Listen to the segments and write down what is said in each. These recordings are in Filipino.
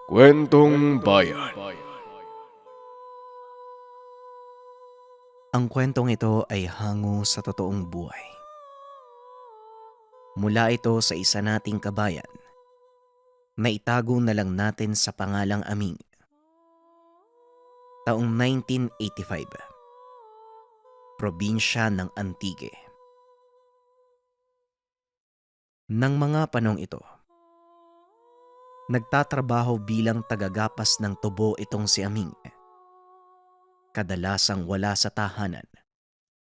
Kwentong Bayan. Ang kwentong ito ay hango sa totoong buhay. Mula ito sa isa nating kabayan na itago na lang natin sa pangalang Aming. Taong 1985, probinsya ng Antique. Nang mga panong ito, nagtatrabaho bilang tagagapas ng tubo itong si Aming. Kadalasang wala sa tahanan,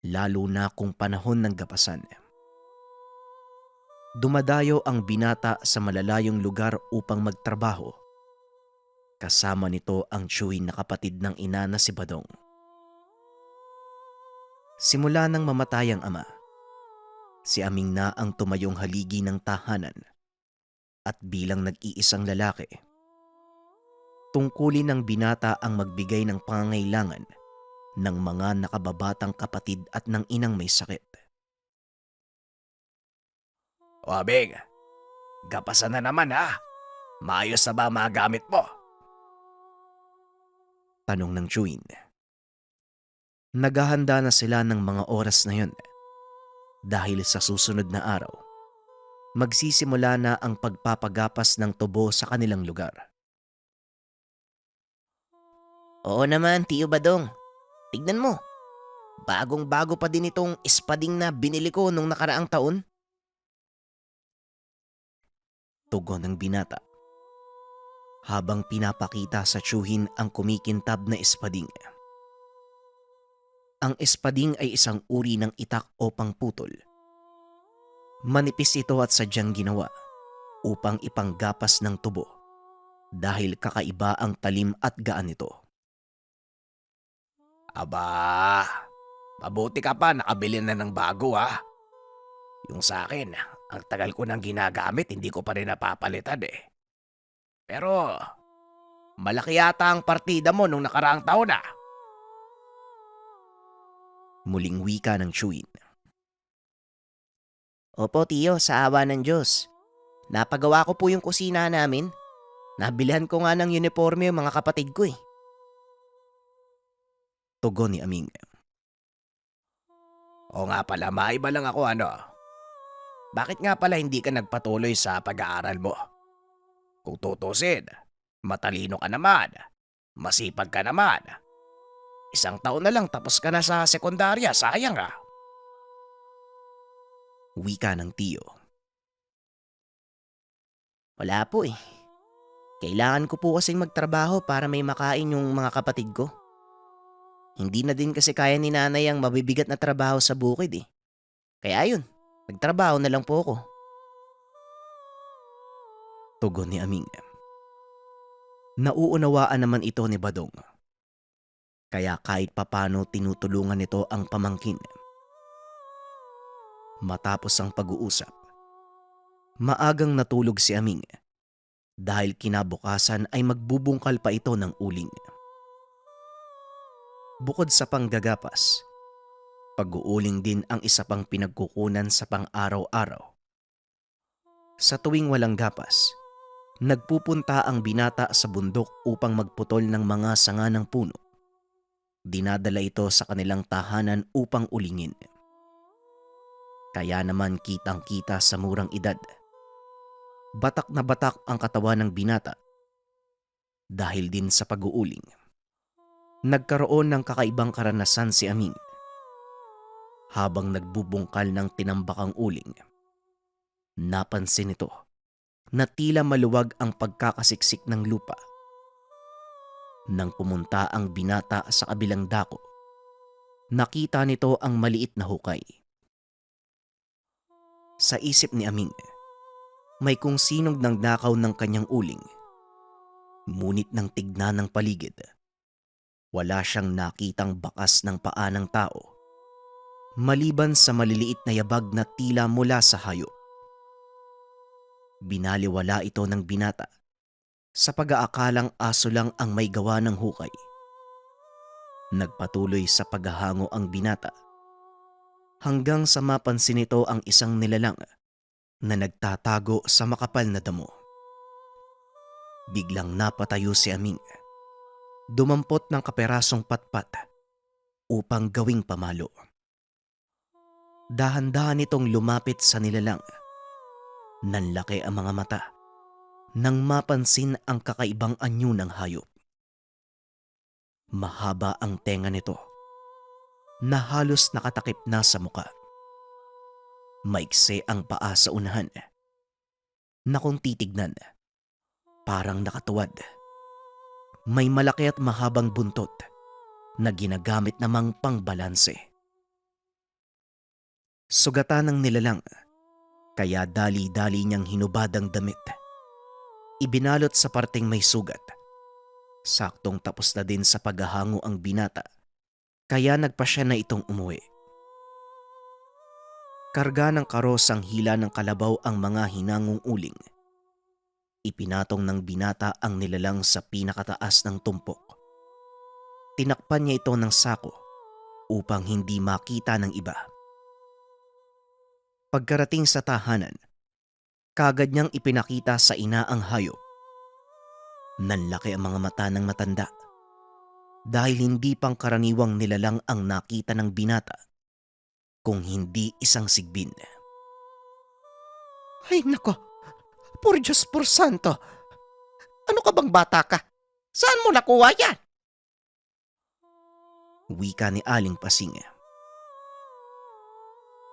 lalo na kung panahon ng gapasan. Dumadayo ang binata sa malalayong lugar upang magtrabaho. Kasama nito ang tiyuhin na kapatid ng ina na si Badong. Simula nang mamatay ang ama, si Aming na ang tumayong haligi ng tahanan at bilang nag-iisang lalaki, tungkulin ng binata ang magbigay ng pangangailangan ng mga nakababatang kapatid at ng inang may sakit. O Abing, gapasan na naman ha. Maayos na ba ang mga gamit mo? Tanong ng tiyuhin. Naghahanda na sila ng mga oras na yun dahil sa susunod na araw, magsisimula na ang pagpapagapas ng tubo sa kanilang lugar. Oo naman, Tiyo Badong. Tignan mo. Bagong-bago pa din itong espading na binili ko nung nakaraang taon. Tugon ng binata habang pinapakita sa tiyuhin ang kumikintab na espading. Ang espading ay isang uri ng itak o pangputol. Manipis ito at sadyang ginawa upang ipanggapas ng tubo dahil kakaiba ang talim at gaan nito. Aba, mabuti ka pa nakabili na ng bago ha. Yung sa akin, ang tagal ko nang ginagamit, hindi ko pa rin napapalitan eh. Pero, malaki yata ang partida mo nung nakaraang taon ah. Muling wika ng tiyuhin. Opo, Tiyo, sa awa ng Diyos. Napagawa ko po yung kusina namin. Nabilhan ko nga ng uniforme yung mga kapatid ko eh. Tugon ni Aming. O nga pala, maiba lang ako ano. Bakit nga pala hindi ka nagpatuloy sa pag-aaral mo? Kung tutusin, matalino ka naman. Masipag ka naman. Isang taon na lang tapos ka na sa sekundarya, sayang ah. Wika ng tiyo. Wala po eh. Kailangan ko po kasing magtrabaho para may makain yung mga kapatid ko. Hindi na din kasi kaya ni nanay ang mabibigat na trabaho sa bukid eh. Kaya yun, nagtrabaho na lang po ako. Tugon ni Aming. Nauunawaan naman ito ni Badong. Kaya kahit papano tinutulungan nito ang pamangkin. Matapos ang pag-uusap, maagang natulog si Aming dahil kinabukasan ay magbubungkal pa ito ng uling. Bukod sa panggagapas, pag-uuling din ang isa pang pinagkukunan sa pang-araw-araw. Sa tuwing walang gapas, nagpupunta ang binata sa bundok upang magputol ng mga sanga ng puno. Dinadala ito sa kanilang tahanan upang ulingin. Kaya naman kitang-kita sa murang edad, batak na batak ang katawan ng binata. Dahil din sa pag-uuling, nagkaroon ng kakaibang karanasan si Aming. Habang nagbubungkal ng tinambakang uling, napansin nito na tila maluwag ang pagkakasiksik ng lupa. Nang pumunta ang binata sa kabilang dako, nakita nito ang maliit na hukay. Sa isip ni Aming, may kung sinong nangnakaw ng kanyang uling. Ngunit nang tignan ng paligid, wala siyang nakitang bakas ng paa ng tao, maliban sa maliliit na yabag na tila mula sa hayop. Binaliwala ito ng binata sa pag-aakalang aso lang ang may gawa ng hukay. Nagpatuloy sa paghahango ang binata hanggang sa mapansin nito ang isang nilalang na nagtatago sa makapal na damo. Biglang napatayo si Aming. Dumampot ng kaperasong patpat upang gawing pamalo. Dahan-dahan itong lumapit sa nilalang. Nanlaki ang mga mata nang mapansin ang kakaibang anyo ng hayop. Mahaba ang tenga nito na halos nakatakip na sa muka. Maikse ang paa sa unahan na kung titignan, parang nakatuwad. May malaki at mahabang buntot na ginagamit namang pangbalanse. Sugatan ng nilalang, kaya dali-dali niyang hinubad ang damit. Ibinalot sa parteng may sugat. Saktong tapos na din sa paghahango ang binata, kaya nagpasya na itong umuwi. Karga ng karosang hila ng kalabaw ang mga hinangong uling. Ipinatong ng binata ang nilalang sa pinakataas ng tumpok. Tinakpan niya ito ng sako upang hindi makita ng iba. Pagkarating sa tahanan, kagad niyang ipinakita sa ina ang hayop. Nanlaki ang mga mata ng matanda dahil hindi pangkaraniwang nilalang ang nakita ng binata, kung hindi isang sigbin. Ay nako, por Diyos por Santo. Ano ka bang bata ka? Saan mo nakuha yan? Wika ni Aling Pasing.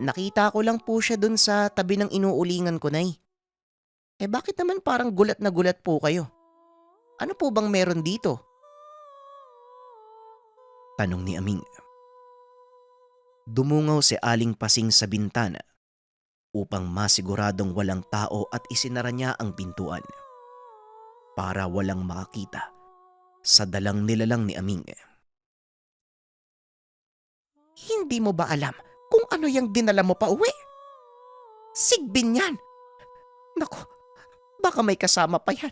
Nakita ko lang po siya dun sa tabi ng inuulingan ko, Nay. Bakit naman parang gulat na gulat po kayo? Ano po bang meron dito? Tanong ni Aming. Dumungaw si Aling Pasing sa bintana upang masiguradong walang tao at isinara niya ang pintuan para walang makakita sa dalang nilalang ni Aming. Hindi mo ba alam kung ano yung dinala mo pa uwi? Sigbin yan. Naku, baka may kasama pa yan.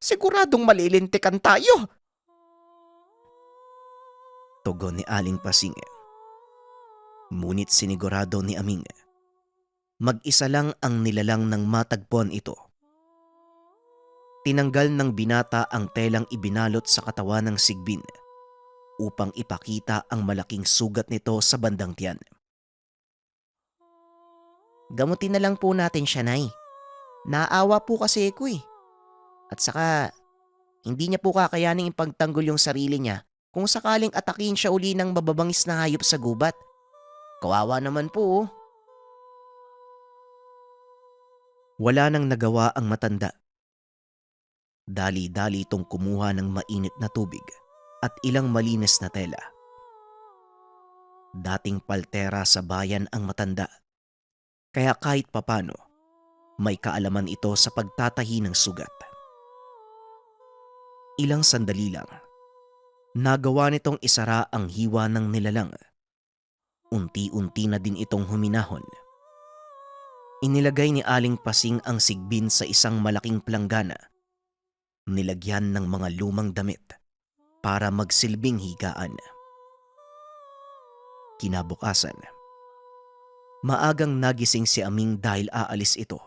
Siguradong malilintikan tayo. Tugon ni Aling Pasing. Ngunit sinigurado ni Aming, mag-isa lang ang nilalang ng matagpuan ito. Tinanggal ng binata ang telang ibinalot sa katawan ng sigbin upang ipakita ang malaking sugat nito sa bandang tiyan. Gamutin na lang po natin siya, Nay. Naawa po kasi ako eh. At saka, hindi niya po kakayaning ipagtanggol yung sarili niya kung sakaling atakin siya uli ng mababangis na hayop sa gubat. Kawawa naman po. Wala nang nagawa ang matanda. Dali-dali itong kumuha ng mainit na tubig at ilang malinis na tela. Dating paltera sa bayan ang matanda, kaya kahit papano, may kaalaman ito sa pagtatahi ng sugat. Ilang sandali lang, nagawa nitong isara ang hiwa ng nilalang. Unti-unti na din itong huminahon. Inilagay ni Aling Pasing ang sigbin sa isang malaking planggana. Nilagyan ng mga lumang damit para magsilbing higaan. Kinabukasan, maagang nagising si Aming dahil aalis ito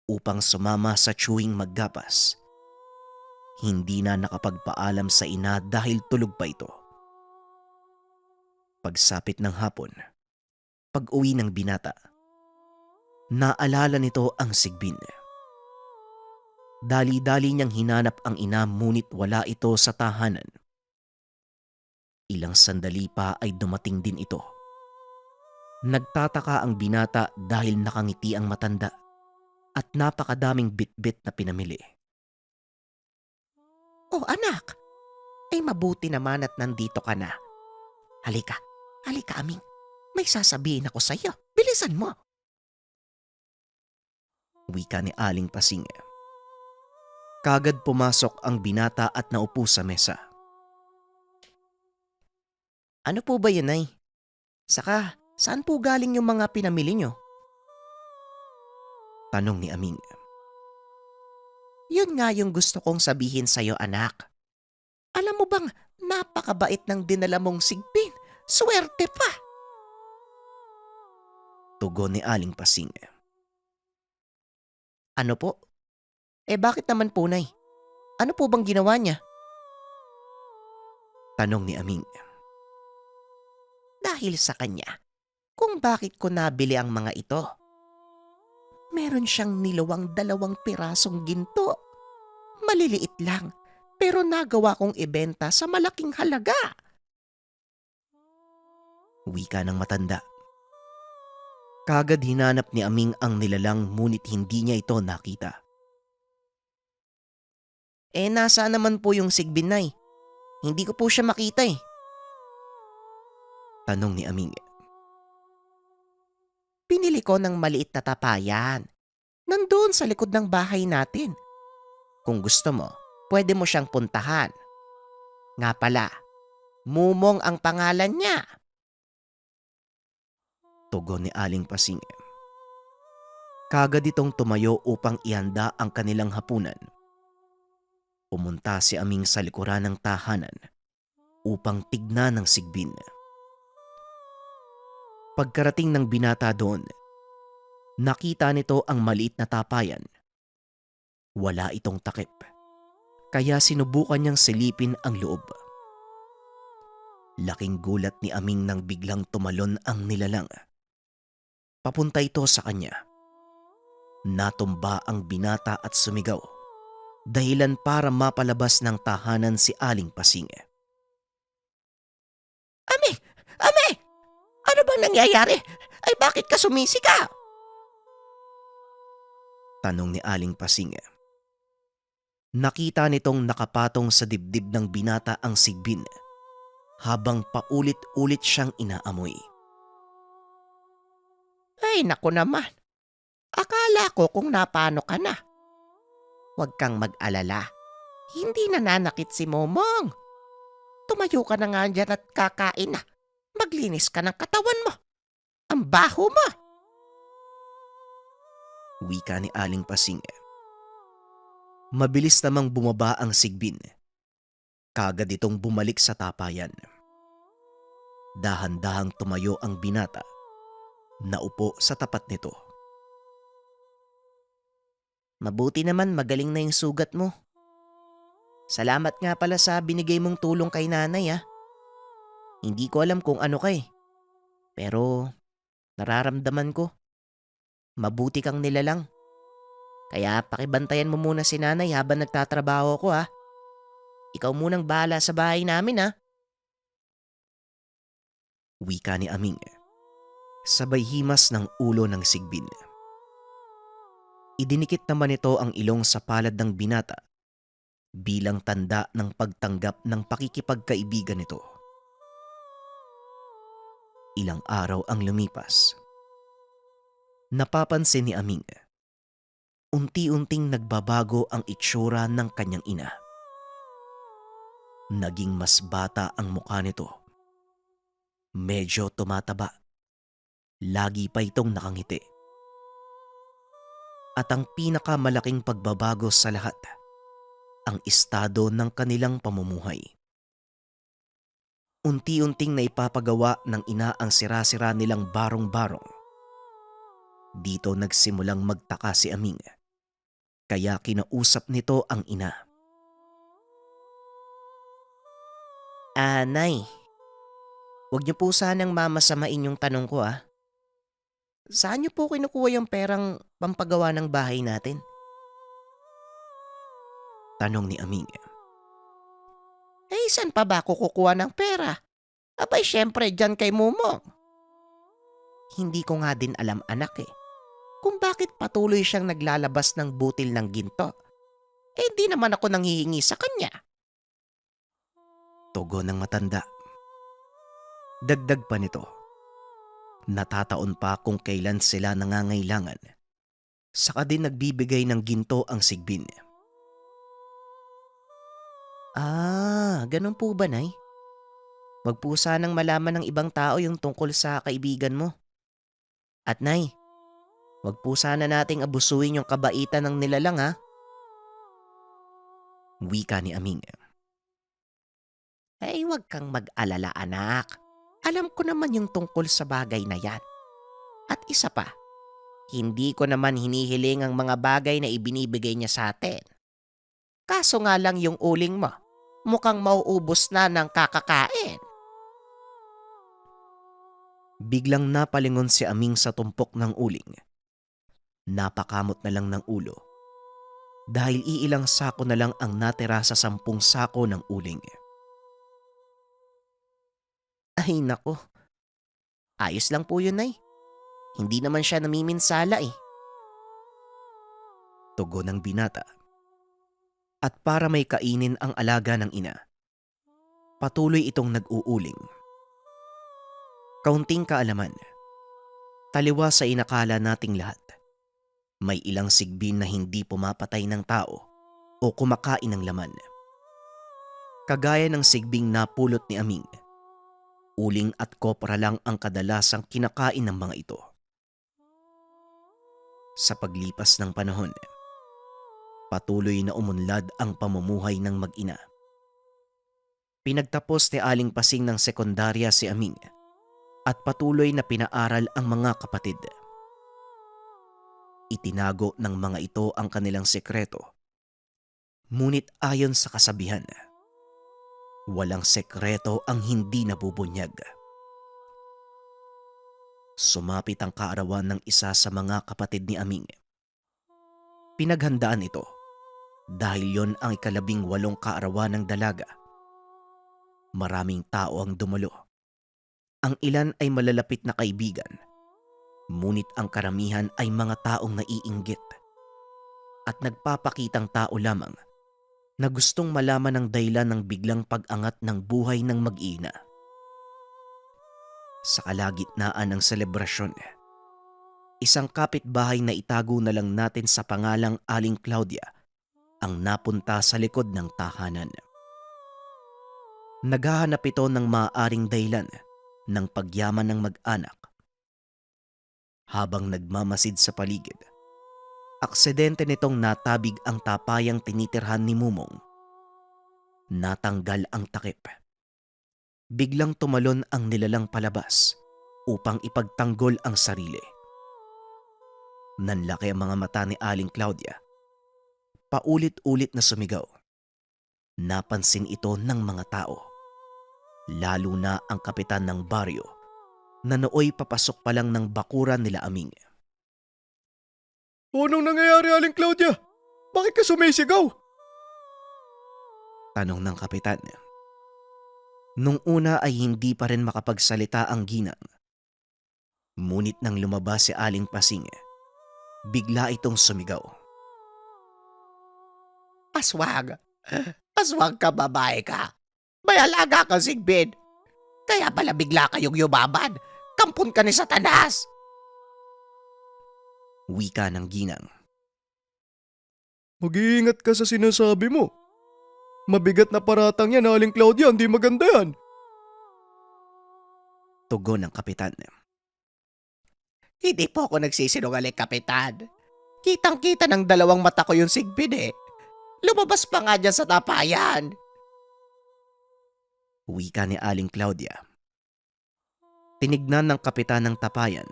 upang sumama sa chewing maggapas. Hindi na nakapagpaalam sa ina dahil tulog pa ito. Pagsapit ng hapon, pag-uwi ng binata, naalala nito ang sigbin. Dali-dali niyang hinanap ang ina ngunit wala ito sa tahanan. Ilang sandali pa ay dumating din ito. Nagtataka ang binata dahil nakangiti ang matanda at napakadaming bitbit na pinamili. Oh anak, ay mabuti naman at nandito ka na. Halika, Aming. May sasabihin ako sa iyo. Bilisan mo. Wika ni Aling Pasing. Kagad pumasok ang binata at naupo sa mesa. Ano po ba yun, Nay? Saka, saan po galing yung mga pinamili nyo? Tanong ni Aming. Yun nga yung gusto kong sabihin sa iyo, anak. Alam mo bang napakabait ng dinala mong sigbin? Swerte pa! Tugon ni Aling Pasing. Ano po? Bakit naman po, Nay? Ano po bang ginawa niya? Tanong ni Aming. Dahil sa kanya, kung bakit ko nabili ang mga ito. Meron siyang nilawang 2 pirasong ginto. Maliliit lang, pero nagawa kong ibenta sa malaking halaga. Wika ng matanda. Kagad hinanap ni Aming ang nilalang ngunit hindi niya ito nakita. Nasaan naman po yung sigbin, Nay? Hindi ko po siya makita eh. Tanong ni Aming. Pinili ko ng maliit na tapayan. Nandoon sa likod ng bahay natin. Kung gusto mo, pwede mo siyang puntahan. Nga pala, Mumong ang pangalan niya. Tugon ni Aling Pasing. Kagad itong tumayo upang ihanda ang kanilang hapunan. Pumunta si Aming sa likuran ng tahanan upang tignan ng sigbin. Pagkarating ng binata doon, nakita nito ang maliit na tapayan. Wala itong takip, kaya sinubukan niyang silipin ang loob. Laking gulat ni Aming nang biglang tumalon ang nilalang. Papunta ito sa kanya. Natumba ang binata at sumigaw, dahilan para mapalabas ng tahanan si Aling Pasing. Ame! Ame! Ano bang nangyayari? Ay bakit ka sumisigaw? Tanong ni Aling Pasing. Nakita nitong nakapatong sa dibdib ng binata ang sigbin habang paulit-ulit siyang inaamoy. Ay naku naman. Akala ko kung napano ka na. Huwag kang mag-alala. Hindi nananakit si Momong. Tumayo ka na nga dyan at kakain na. Maglinis ka ng katawan mo. Ang baho mo. Wika ni Aling Pasing. Mabilis namang bumaba ang sigbin. Kagad itong bumalik sa tapayan. Dahan-dahang tumayo ang binata. Naupo sa tapat nito. Mabuti naman magaling na yung sugat mo. Salamat nga pala sa binigay mong tulong kay nanay ah. Hindi ko alam kung ano ka eh. Pero nararamdaman ko. Mabuti kang nilalang. Kaya pakibantayan mo muna si nanay habang nagtatrabaho ko ah. Ikaw munang bahala sa bahay namin ah. Wika ni Aming. Sabay himas ng ulo ng sigbin. Idinikit naman ito ang ilong sa palad ng binata bilang tanda ng pagtanggap ng pakikipagkaibigan nito. Ilang araw ang lumipas. Napapansin ni Aming, unti-unting nagbabago ang itsura ng kanyang ina. Naging mas bata ang mukha nito. Medyo tumataba. Lagi pa itong nakangiti. At ang pinakamalaking pagbabago sa lahat, ang estado ng kanilang pamumuhay. Unti-unting naipapagawa ng ina ang sira-sira nilang barong-barong. Dito nagsimulang magtaka si Aming, kaya kinausap nito ang ina. Nay, huwag niyo po sanang mamasamain yung tanong ko ah. Saan niyo po kinukuha yung perang pampagawa ng bahay natin? Tanong ni Aming. Saan pa ba ako kukuha ng pera? Abay syempre dyan kay Momong. Hindi ko nga din alam anak eh, kung bakit patuloy siyang naglalabas ng butil ng ginto. Di naman ako nanghihingi sa kanya. Tugon ng matanda. Dagdag pa nito. Natataon pa kung kailan sila nangangailangan. Saka din nagbibigay ng ginto ang sigbin. Ganun po ba, Nay? Wag po sanang malaman ng ibang tao yung tungkol sa kaibigan mo. At Nay, wag po sana nating abusuin yung kabaitan ng nilalang ha. Wika ni Aming. Wag kang mag-alala anak. Alam ko naman yung tungkol sa bagay na yan. At isa pa, hindi ko naman hinihiling ang mga bagay na ibinibigay niya sa atin. Kaso nga lang yung uling mo, mukhang mauubos na ng kakakain. Biglang napalingon si Aming sa tumpok ng uling. Napakamot na lang ng ulo dahil iilang sako na lang ang natira sa 10 sako ng uling. Ay nako, ayos lang po yun ay. Hindi naman siya namiminsala eh. Tugon ng binata. At para may kainin ang alaga ng ina, patuloy itong nag-uuling. Kaunting kaalaman, taliwa sa inakala nating lahat, may ilang sigbin na hindi pumapatay ng tao o kumakain ng laman. Kagaya ng sigbing napulot ni Aming, uling at kopra lang ang kadalasang kinakain ng mga ito. Sa paglipas ng panahon, patuloy na umunlad ang pamumuhay ng mag-ina. Pinagtapos ni Aling Pasing ng sekundarya si Aming at patuloy na pinaaral ang mga kapatid. Itinago ng mga ito ang kanilang sekreto. Ngunit ayon sa kasabihan, walang sekreto ang hindi nabubunyag. Sumapit ang kaarawan ng isa sa mga kapatid ni Aming. Pinaghandaan ito dahil yon ang 18 kaarawan ng dalaga. Maraming tao ang dumalo. Ang ilan ay malalapit na kaibigan, ngunit ang karamihan ay mga taong naiinggit at nagpapakitang tao lamang na gustong malaman ang dahilan ng biglang pag-angat ng buhay ng mag-ina. Sa kalagitnaan ng selebrasyon, isang kapitbahay na itago na lang natin sa pangalang Aling Claudia ang napunta sa likod ng tahanan. Naghahanap ito ng maaaring dahilan ng pagyaman ng mag-anak. Habang nagmamasid sa paligid, aksidente nitong natabig ang tapayang tinitirhan ni Mumong. Natanggal ang takip. Biglang tumalon ang nilalang palabas upang ipagtanggol ang sarili. Nanlaki ang mga mata ni Aling Claudia. Paulit-ulit na sumigaw. Napansin ito ng mga tao, lalo na ang kapitan ng baryo na nooy papasok pa lang ng bakuran nila Aming. Anong nangyayari, Aling Claudia? Bakit ka sumisigaw? Tanong ng kapitan. Nung una ay hindi pa rin makapagsalita ang ginang. Ngunit nang lumabas si Aling Pasing, bigla itong sumigaw. Aswang! Aswang ka, babae ka! May alaga kang sigbin! Kaya pala bigla kayong yumaman! Kampon ka ni Satanas! Wika ng ginang. Mag-iingat ka sa sinasabi mo. Mabigat na paratang yan, Aling Claudia. Hindi maganda yan. Tugon ng kapitan. Hindi po ako nagsisinungaling, Kapitan. Kitang-kita ng dalawang mata ko yung sigbin eh. Lumabas pa nga dyan sa tapayan. Wika ni Aling Claudia. Tinignan ng kapitan ng tapayan.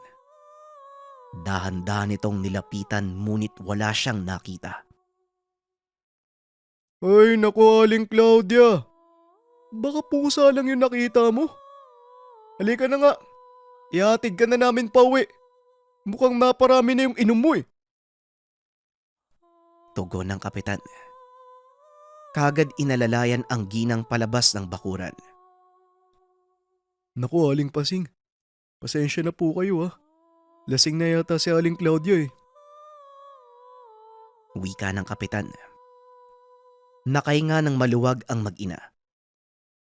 Dahan-dahan itong nilapitan ngunit wala siyang nakita. Ay naku, Aling Claudia. Baka pusa lang yung nakita mo. Halika na nga. Ihatid ka na namin pauwi. Mukhang naparami na yung inom mo eh. Tugon ng kapitan. Kagad inalalayan ang ginang palabas ng bakuran. Naku, Aling Pasing. Pasensya na po kayo ah. Lasing na yata si Aling Claudia eh. Wika ng kapitan. Nakahinga ng maluwag ang mag-ina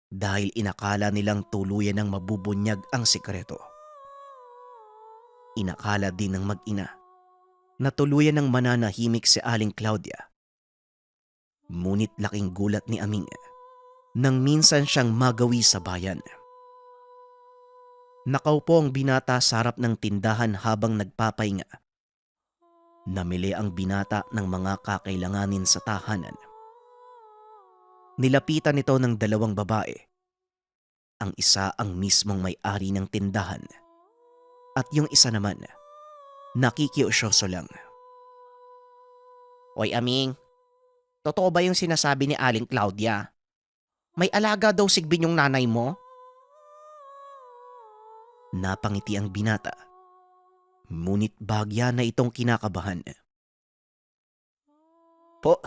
dahil inakala nilang tuluyan ng mabubunyag ang sikreto. Inakala din ng mag-ina na tuluyan ng mananahimik si Aling Claudia. Ngunit laking gulat ni Aming nang minsan siyang magawi sa bayan. Nakaupo ang binata sa harap ng tindahan habang nagpapahinga. Namili ang binata ng mga kakailanganin sa tahanan. Nilapitan ito ng dalawang babae. Ang isa ang mismong may-ari ng tindahan at yung isa naman nakikiusyoso lang. Hoy Aming, totoo ba yung sinasabi ni Aling Claudia? May alaga daw sigbin yung nanay mo? Napangiti ang binata. Ngunit bahagya na itong kinakabahan. Po,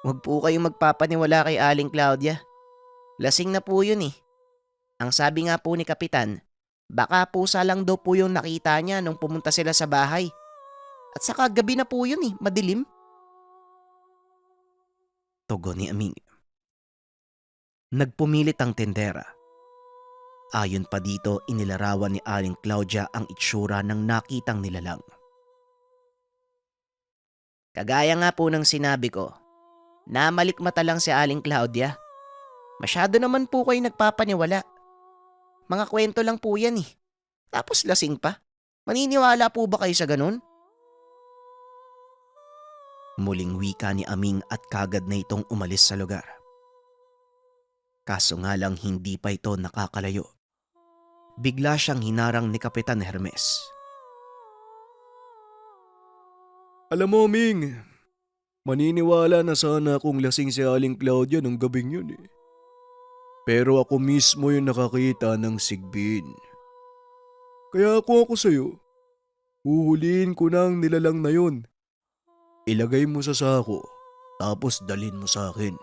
huwag po kayong magpapaniwala kay Aling Claudia. Lasing na po yun eh. Ang sabi nga po ni Kapitan, baka pusa lang daw po yung nakita niya nung pumunta sila sa bahay. At saka gabi na po yun eh, madilim. Tugon ni Aming. Nagpumilit ang tendera. Ayon pa dito, inilarawan ni Aling Claudia ang itsura ng nakitang nilalang. Kagaya nga po ng sinabi ko, namalikmata lang si Aling Claudia. Masyado naman po kayo nagpapaniwala. Mga kwento lang po yan eh. Tapos lasing pa. Maniniwala po ba kayo sa ganun? Muling wika ni Aming at kagad na itong umalis sa lugar. Kaso nga lang hindi pa ito nakakalayo. Bigla siyang hinarang ni Kapitan Hermes. Alam mo, Ming, maniniwala na sana akong lasing si Aling Claudia nung gabing yun eh. Pero ako mismo yung nakakita ng sigbin. Kaya kung ako sa'yo, huhulihin ko na ang nilalang na yun. Ilagay mo sa sako, tapos dalhin mo sa akin.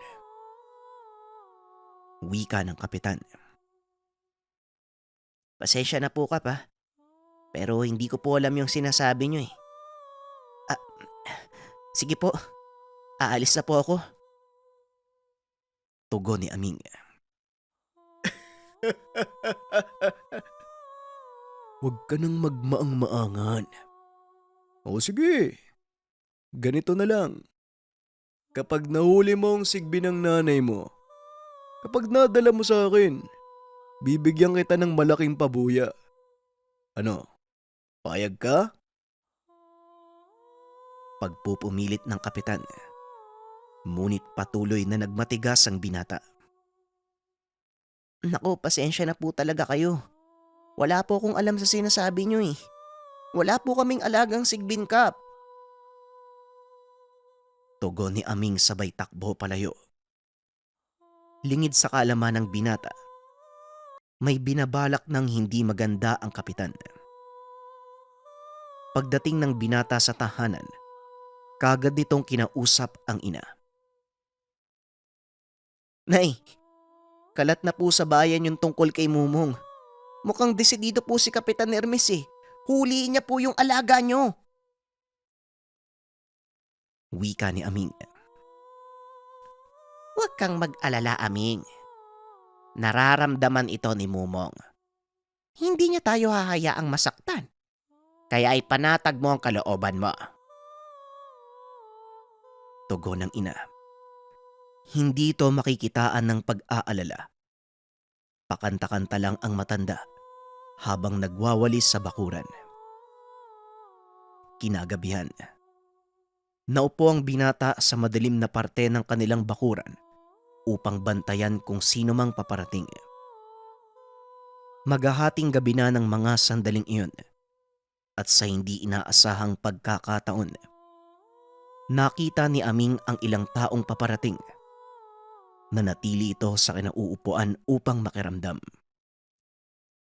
Wika ng Kapitan. Pasensya na po ka pa. Pero hindi ko po alam yung sinasabi nyo eh. Sige po, aalis na po ako. Tugon ni Aming. Huwag ka nang magmaang-maangan. O sige, ganito na lang. Kapag nahuli mo ang sigbin ng nanay mo, kapag nadala mo sa akin, bibigyan kita ng malaking pabuya. Ano, payag ka? Pagpupumilit ng Kapitan. Ngunit patuloy na nagmatigas ang binata. Naku, pasensya na po talaga kayo. Wala po akong alam sa sinasabi nyo eh. Wala po kaming alagang sigbin kap. Tugon ni Aming sabay takbo palayo. Lingid sa kaalaman ng binata, may binabalak ng hindi maganda ang Kapitan. Pagdating ng binata sa tahanan, kagad nitong kinausap ang ina. Nay, kalat na po sa bayan yung tungkol kay Mumong. Mukhang desidido po si Kapitan Hermes eh. Huliin niya po yung alaga nyo. Wika ni Aming. Huwag kang mag-alala, Aming. Nararamdaman ito ni Mumong. Hindi niya tayo hahayaang masaktan. Kaya ay panatag mo ang kalooban mo. Tugon ng ina. Hindi ito makikitaan ng pag-aalala. Pakanta-kanta lang ang matanda habang nagwawalis sa bakuran. Kinagabihan. Naupo ang binata sa madilim na parte ng kanilang bakuran upang bantayan kung sino mang paparating. Maghahating gabi na ng mga sandaling iyon at sa hindi inaasahang pagkakataon, nakita ni Aming ang ilang taong paparating. Nanatili ito sa kinauupuan upang makiramdam.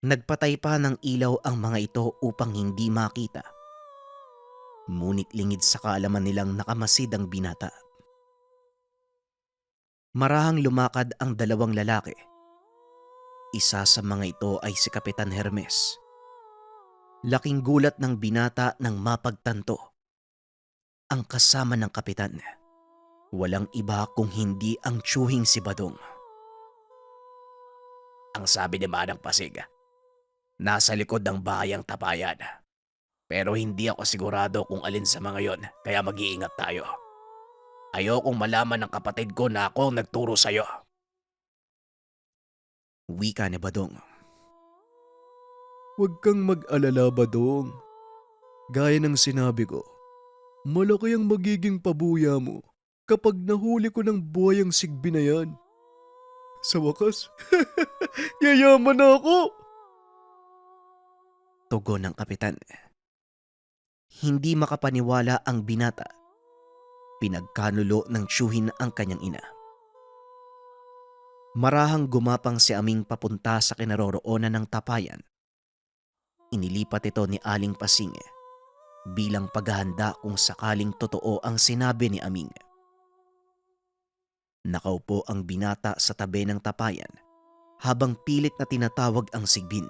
Nagpatay pa ng ilaw ang mga ito upang hindi makita. Ngunit lingid sa kaalaman nilang nakamasid ang binata. Marahang lumakad ang dalawang lalaki. Isa sa mga ito ay si Kapitan Hermes. Laking gulat ng binata nang mapagtanto. Ang kasama ng kapitan, walang iba kung hindi ang tsuhing si Badong. Ang sabi ni Manang Pasig, nasa likod ng bayang Tapayan. Pero hindi ako sigurado kung alin sa mga yon, kaya mag-iingat tayo. Ayokong malaman ng kapatid ko na ako ang nagturo sa'yo. Wika ni Badong. Huwag kang mag-alala, Badong. Gaya ng sinabi ko, malaki ang magiging pabuya mo kapag nahuli ko ng buhay ang sigbin na yan. Sa wakas, yayaman na ako! Tugon ng kapitan. Hindi makapaniwala ang binata Pinagkanulo ng tiyuhin ang kanyang ina. Marahang gumapang si Aming papunta sa kinaroroonan ng tapayan. Inilipat ito ni Aling Pasing bilang paghahanda kung sakaling totoo ang sinabi ni Aming. Nakaupo ang binata sa tabi ng tapayan habang pilit na tinatawag ang sigbin.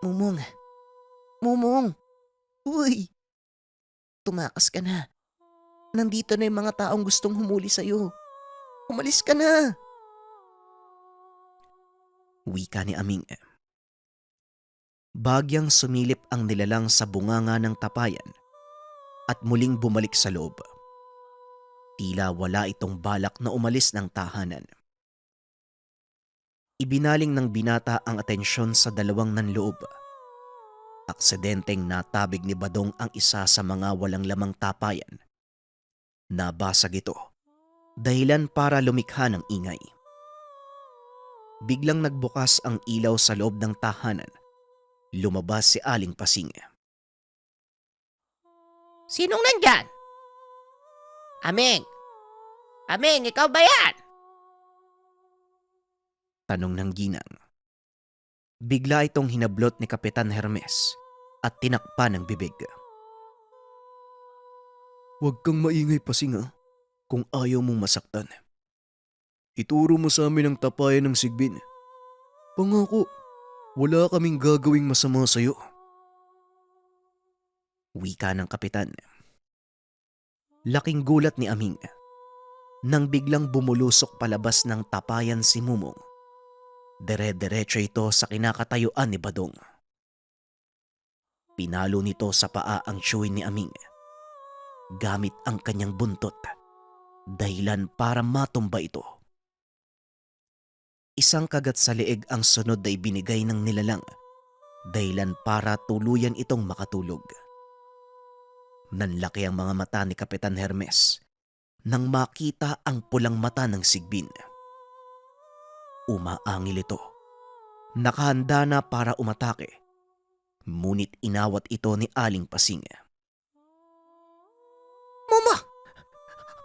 Mumong! Mumong! Uy! Tumakas ka na. Nandito na yung mga taong gustong humuli sa'yo. Umalis ka na! Wika ni Aming. Bagyang sumilip ang nilalang sa bunganga ng tapayan at muling bumalik sa loob. Tila wala itong balak na umalis ng tahanan. Ibinaling ng binata ang atensyon sa dalawang nanloob. Aksidenteng natabig ni Badong ang isa sa mga walang lamang tapayan. Nabasag ito, dahilan para lumikha ng ingay. Biglang nagbukas ang ilaw sa loob ng tahanan. Lumabas si Aling Pasing. Sinong nandyan? Aming! Aming, ikaw ba yan? Tanong ng ginang. Bigla itong hinablot ni Kapitan Hermes at tinakpan ng bibig. Huwag kang maingay, Pasing, kung ayaw mong masaktan. Ituro mo sa amin ang tapayan ng sigbin. Pangako, wala kaming gagawing masama sa'yo. Wika ng kapitan. Laking gulat ni Aming nang biglang bumulusok palabas ng tapayan si Mumong. Dire-diretso ito sa kinakatayuan ni Badong. Pinalo nito sa paa ang tiyuhin ni Aming gamit ang kanyang buntot, dahilan para matumba ito. Isang kagat sa leeg ang sunod na ibinigay ng nilalang, dahilan para tuluyan itong makatulog. Nanlaki ang mga mata ni Kapitan Hermes nang makita ang pulang mata ng sigbin. Umaangil ito. Nakahanda na para umatake. Ngunit inawat ito ni Aling Pasing. Mama!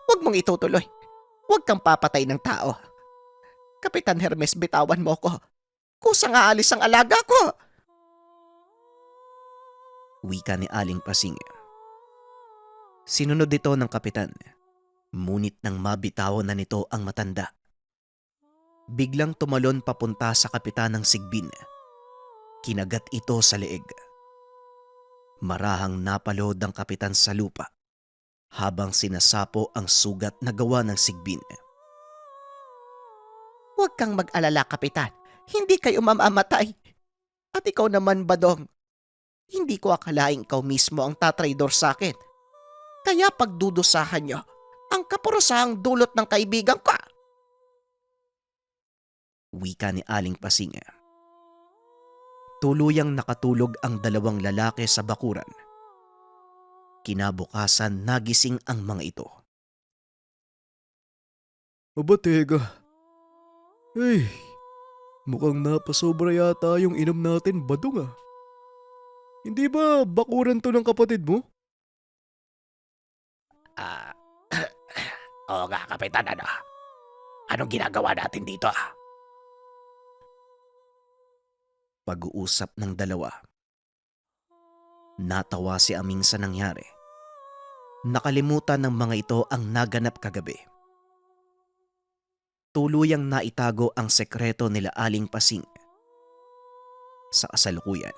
Huwag mong itutuloy. Huwag kang papatay ng tao. Kapitan Hermes, bitawan mo ko. Kusang aalis ang alaga ko. Wika ni Aling Pasing. Sinunod ito ng kapitan. Ngunit nang mabitawan na nito ang matanda, biglang tumalon papunta sa kapitan ng sigbin. Kinagat ito sa leeg. Marahang napalod ang kapitan sa lupa habang sinasapo ang sugat na gawa ng sigbin. Huwag kang mag-alala, Kapitan. Hindi kayo mamamatay. At ikaw naman, Badong. Hindi ko akalaing ikaw mismo ang tatraidor sa akin. Kaya pagdudusahan niyo ang kaparusahang dulot ng kaibigan ko. Wika ni Aling Pasing. Tuluyang nakatulog ang dalawang lalaki sa bakuran. Kinabukasan nagising ang mga ito. Aba teka. Mukhang napasobra yata yung inom natin, Badong. Hindi ba bakuran to ng kapatid mo? Oo nga, Kapitan, ano? Anong ginagawa natin dito? Pag-uusap ng dalawa. Natawa si Aming sa nangyari. Nakalimutan ng mga ito ang naganap kagabi. Tuluyang naitago ang sekreto nila Aling Pasing. Sa kasalukuyan,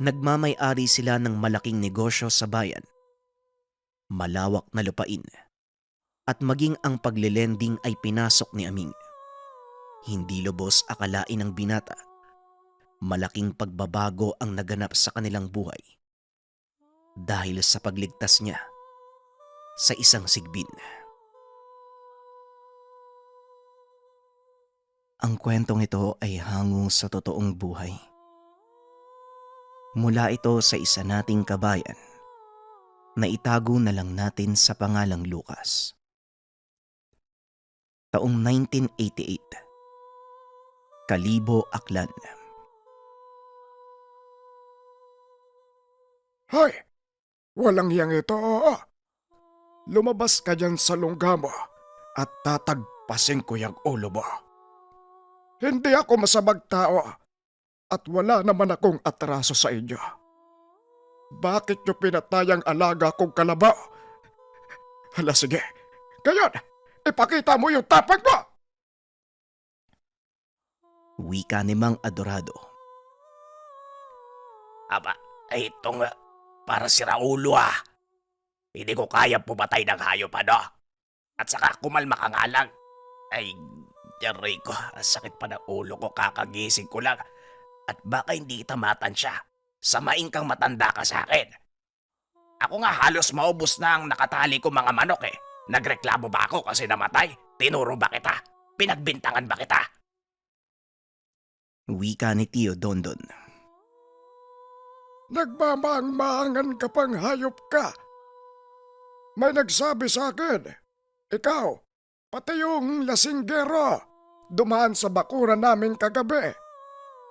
nagmamay-ari sila ng malaking negosyo sa bayan. Malawak na lupain. At maging ang paglilending ay pinasok ni Aming. Hindi lubos akalain ng binata. Malaking pagbabago ang naganap sa kanilang buhay dahil sa pagligtas niya sa isang sigbin. Ang kwentong ito ay hango sa totoong buhay. Mula ito sa isa nating kabayan na itago na lang natin sa pangalang Lucas. Taong 1988. Kalibo, Aklan. Hoy! Walang hiyang ito. Lumabas ka dyan sa lungga mo at tatagpasin ko yung ulo mo. Hindi ako masamang tao at wala naman akong atraso sa inyo. Bakit nyo pinatay ang alaga kong kalabaw? Hala sige, ngayon, ipakita mo yung tapang mo! Wika ni Mang Adorado. Aba, ay itong para si Raulo ah. Hindi ko kaya pumatay ng hayop ano. At saka kumalma ka nga lang. Ay, yaray ko, ang sakit pa ng ulo ko kakagising ko lang. At baka hindi kita matansya. Samain kang matanda ka sa akin. Ako nga halos maubos na ang nakatali ko mga manok eh. Nagreklamo ba ako kasi namatay? Tinuro ba kita? Pinagbintangan ba kita? Wika ni Tio Dondon. Nagmamang-maangan ka pang hayop ka. May nagsabi sa akin, ikaw, pati yung lasinggero, dumaan sa bakuran namin kagabi.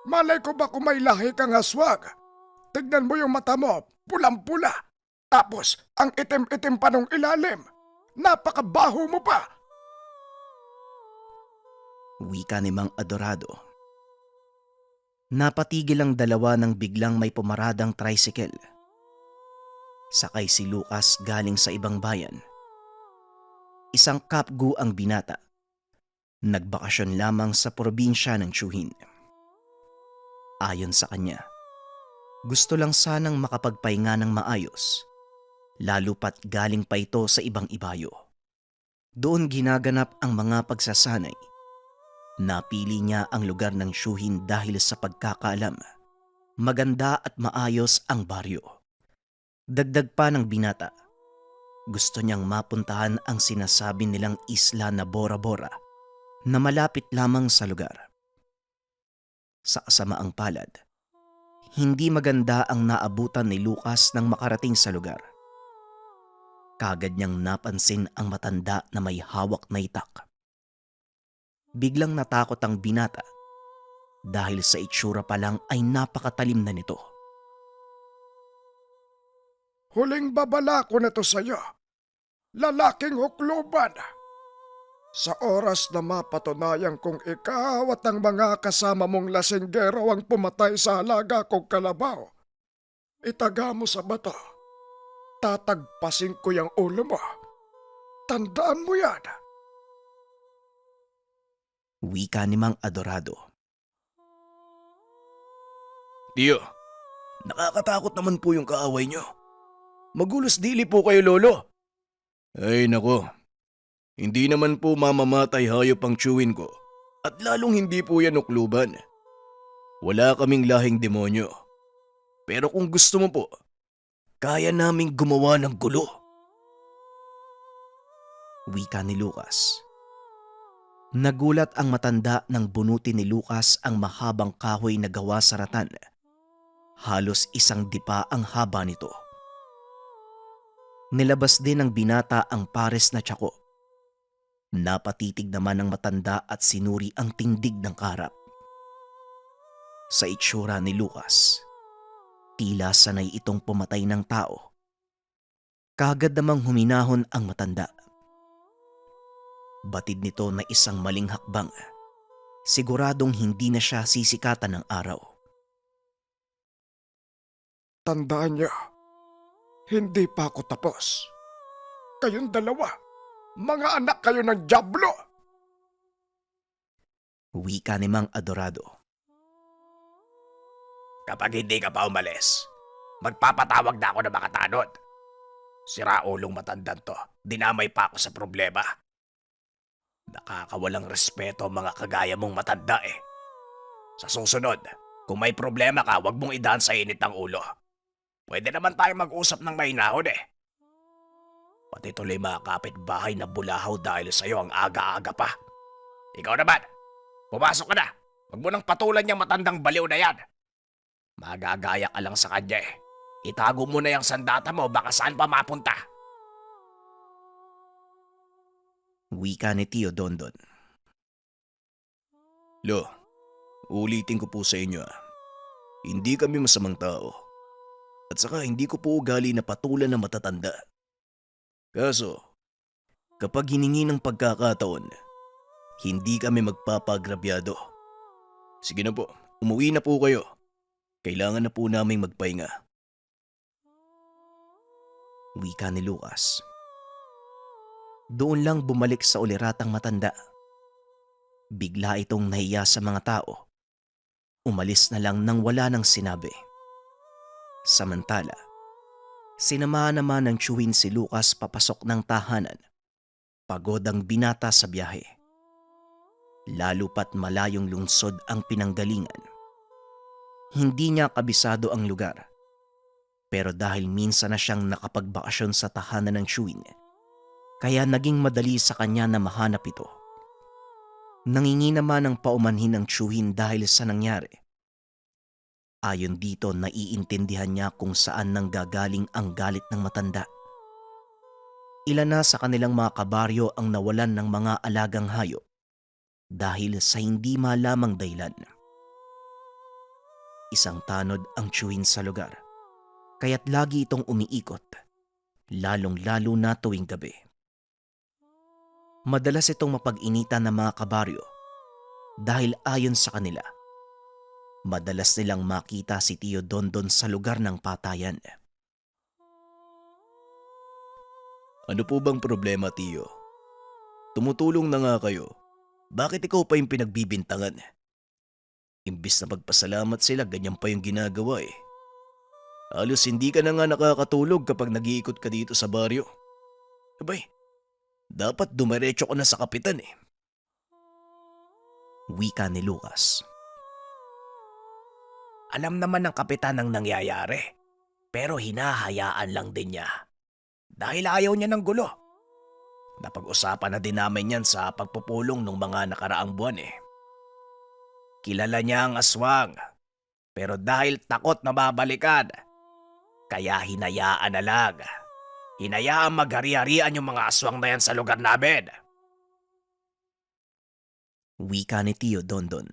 Malay ko ba kung may lahi kang aswag? Tignan mo yung mata mo, pulang-pula. Tapos, ang itim-itim pa nung ilalim. Napakabaho mo pa. Wika ni Mang Adorado. Napatigil ang dalawa nang biglang may pumaradang tricycle. Sakay si Lucas galing sa ibang bayan. Isang kapgu ang binata. Nagbakasyon lamang sa probinsya ng Chuhin. Ayon sa kanya, gusto lang sanang makapagpahinga ng maayos, lalo pat galing pa ito sa ibang ibayo. Doon ginaganap ang mga pagsasanay. Napili niya ang lugar ng Chuhin dahil sa pagkakaalam. Maganda at maayos ang baryo. Dagdag pa ng binata, gusto niyang mapuntahan ang sinasabi nilang isla na Bora Bora na malapit lamang sa lugar. Sa kasamaang palad, hindi maganda ang naabutan ni Lucas nang makarating sa lugar. Kagad niyang napansin ang matanda na may hawak na itak. Biglang natakot ang binata dahil sa itsura pa lang ay napakatalim na nito. Huling babala ko na to sa'yo. Lalaking hukluban. Sa oras na mapatunayan kong ikaw at ang mga kasama mong lasinggero ang pumatay sa alaga kong kalabaw, itaga mo sa bato. Tatagpasin ko yung ulo mo. Tandaan mo yan. Wika ni Mang Adorado. Tiyo, nakakatakot naman po yung kaaway nyo. Magulos dili po kayo, Lolo. Ay nako, hindi naman po mamamatay hayop ang chewin ko. At lalong hindi po yan ukluban. Wala kaming lahing demonyo. Pero kung gusto mo po, kaya naming gumawa ng gulo. Wika ni Lucas. Nagulat ang matanda nang bunutin ni Lucas ang mahabang kahoy na gawa sa ratan. Halos isang dipa ang haba nito. Nilabas din ng binata ang pares na tsako. Napatitig naman ng matanda at sinuri ang tindig ng karap. Sa itsura ni Lucas, tila sanay itong pumatay ng tao. Kagad namang huminahon ang matanda. Batid nito na isang maling hakbang. Siguradong hindi na siya sisikatan ng araw. Tandaan niyo, hindi pa ako tapos. Kayong dalawa, mga anak kayo ng dyablo. Wika ni Mang Adorado. Kapag hindi ka pa umalis, magpapatawag na ako ng mga tanod. Siraulong matandang to, dinamay pa ako sa problema. Nakakawalang respeto ang mga kagaya mong matanda eh. Sa susunod, kung may problema ka, wag mong idaan sa init ng ulo. Pwede naman tayo mag-usap ng mahinahon eh. Pati tuloy mga kapitbahay na bulahaw dahil sa'yo ang aga-aga pa. Ikaw naman, pumasok ka na. Wag mo nang patulan niyang matandang baliw na yan. Magagaya ka lang sa kanya eh. Itago mo na yung sandata mo, baka saan pa mapunta. Wika ni Tio Dondon. Lo, ulitin ko po sa inyo. Hindi kami masamang tao. At saka hindi ko po ugali na patulan ng matatanda. Kaso, kapag hiningi ng pagkakataon, hindi kami magpapagrabyado. Sige na po, umuwi na po kayo. Kailangan na po naming magpahinga. Wika ni Lucas. Doon lang bumalik sa uliratang matanda. Bigla itong nahiya sa mga tao. Umalis na lang nang wala nang sinabi. Samantala, sinamahan naman ng tiyuhin si Lucas papasok ng tahanan. Pagod ang binata sa biyahe. Lalo pat malayong lungsod ang pinanggalingan. Hindi niya kabisado ang lugar. Pero dahil minsan na siyang nakapagbakasyon sa tahanan ng tiyuhin, kaya naging madali sa kanya na mahanap ito. Nangingi naman ang paumanhin ng tiyuhin dahil sa nangyari. Ayon dito, naiintindihan niya kung saan nanggagaling ang galit ng matanda. Ilan na sa kanilang mga kabaryo ang nawalan ng mga alagang hayop dahil sa hindi malamang dahilan. Isang tanod ang tiyuhin sa lugar, kaya't lagi itong umiikot, lalong-lalo na tuwing gabi. Madalas itong mapag-initan ng mga kabaryo dahil ayon sa kanila, madalas nilang makita si Tio Dondon sa lugar ng patayan. Ano po bang problema, Tio? Tumutulong na nga kayo. Bakit ikaw pa yung pinagbibintangan? Imbis na magpasalamat sila, ganyan pa yung ginagawa eh. Halos hindi ka na nga nakakatulog kapag nag-iikot ka dito sa baryo. Abay, dapat dumiretso ka na sa kapitan eh. Wika ni Lucas. Alam naman ng kapitan ang nangyayari, pero hinahayaan lang din niya. Dahil ayaw niya ng gulo. Napag-usapan na din namin yan sa pagpupulong ng mga nakaraang buwan eh. Kilala niya ang aswang, pero dahil takot na babalikan, kaya hinayaan na lang. Hinayaan maghari-harian yung mga aswang na yan sa lugar namin. Wika ni Tio Dondon.